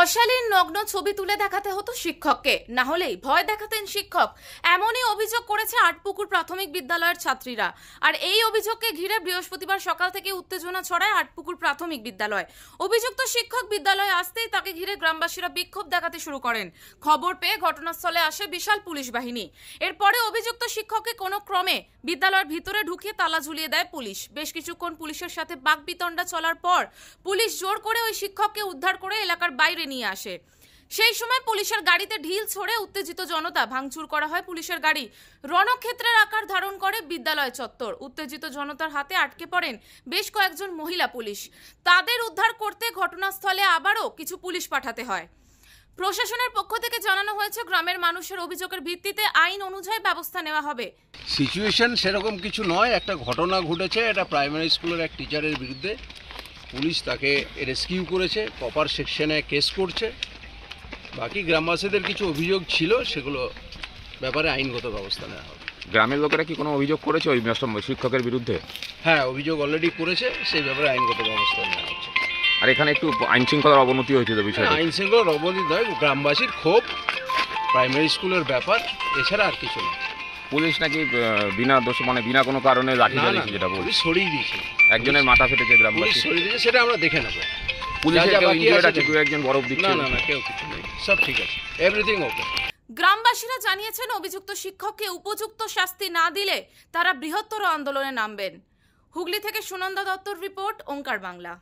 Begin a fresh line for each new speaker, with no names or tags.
অশালীন নগ্ন ছবি তুলে দেখাতে হতো শিক্ষককে, না হলেই ভয় দেখাতেন শিক্ষক। এমনই অভিযোগ করেছে আটপুকুর প্রাথমিক বিদ্যালয়ের ছাত্রীরা। আর এই অভিযোগকে ঘিরে বৃহস্পতিবার সকাল থেকে উত্তেজনা ছড়ায় আটপুকুর প্রাথমিক বিদ্যালয়। অভিযুক্ত শিক্ষক বিদ্যালয়ে আসতেই তাকে ঘিরে গ্রামবাসীরা বিক্ষোভ দেখাতে শুরু করেন। খবর পেয়ে ঘটনাস্থলে আসে বিশাল পুলিশ বাহিনী। এরপরে অভিযুক্ত শিক্ষককে কোনো ক্রমে বিদ্যালয়ের ভিতরে ঢুকিয়ে তালা ঝুলিয়ে দেয় পুলিশ। বেশ কিছুক্ষণ পুলিশের সাথে বাকবিতণ্ডা চলার পর পুলিশ জোর করে ওই শিক্ষককে উদ্ধার করে এলাকার বাইরে নিয়ে আসে। সেই সময় পুলিশের গাড়িতে ঢিল ছড়ে উত্তেজিত জনতা, ভাঙচুর করা হয় পুলিশের গাড়ি। রণক্ষেত্রের আকার ধারণ করে বিদ্যালয় চত্বর। উত্তেজিত জনতার হাতে আটকে পড়েন বেশ কয়েকজন মহিলা পুলিশ। তাদের উদ্ধার করতে ঘটনাস্থলে আবারও কিছু পুলিশ পাঠাতে হয়। প্রশাসনের পক্ষ থেকে জানানো হয়েছে, গ্রামের মানুষের অভিযোগের ভিত্তিতে আইন অনুযায়ী ব্যবস্থা নেওয়া হবে।
সিচুয়েশন সেরকম কিছু নয়, একটা ঘটনা ঘটেছে, এটা প্রাইমারি স্কুলের এক টিচারের বিরুদ্ধে। পুলিশ তাকে রেস্কিউ করেছে, প্রপার সেকশনে কেস করছে। বাকি গ্রামবাসীদের কিছু অভিযোগ ছিল, সেগুলো ব্যাপারে আইনগত ব্যবস্থা নেওয়া হবে।
গ্রামের লোকেরা কি কোনো অভিযোগ করেছে ওই শিক্ষকের বিরুদ্ধে?
হ্যাঁ, অভিযোগ অলরেডি করেছে, সেই ব্যাপারে আইনগত ব্যবস্থা নেওয়া হচ্ছে।
আর এখানে একটু আইন শৃঙ্খলার অবনতি হয়েছে তো বিষয়টা?
আইন শৃঙ্খলার অবনতি নয়, গ্রামবাসীর ক্ষোভ, প্রাইমারি স্কুলের ব্যাপার, এছাড়া আর কিছু না।
পুলিশ নাকি বিনা দোষ বিনা কোনো কারণে লাঠি চালিয়েছে, যেটা
পুলিশ সরিয়ে দিয়েছে।
একজনের মাথা ফেটেছে গ্রামবাসী,
সরিয়ে দিয়েছে, সেটা আমরা দেখে নেব।
পুলিশের কেউ ইনজিওর্ড আছে? একজন বরফ দিচ্ছে?
না, কেউ কিছু নেই, সব ঠিক আছে, এভরিথিং ওকে।
গ্রামবাসীরা জানিয়েছেন, অভিযুক্ত শিক্ষককে উপযুক্ত শাস্তি না দিলে তারা বৃহত্তর আন্দোলনে নামবেন। হুগলি থেকে সুনন্দা দত্তর রিপোর্ট, ওঙ্কার বাংলা।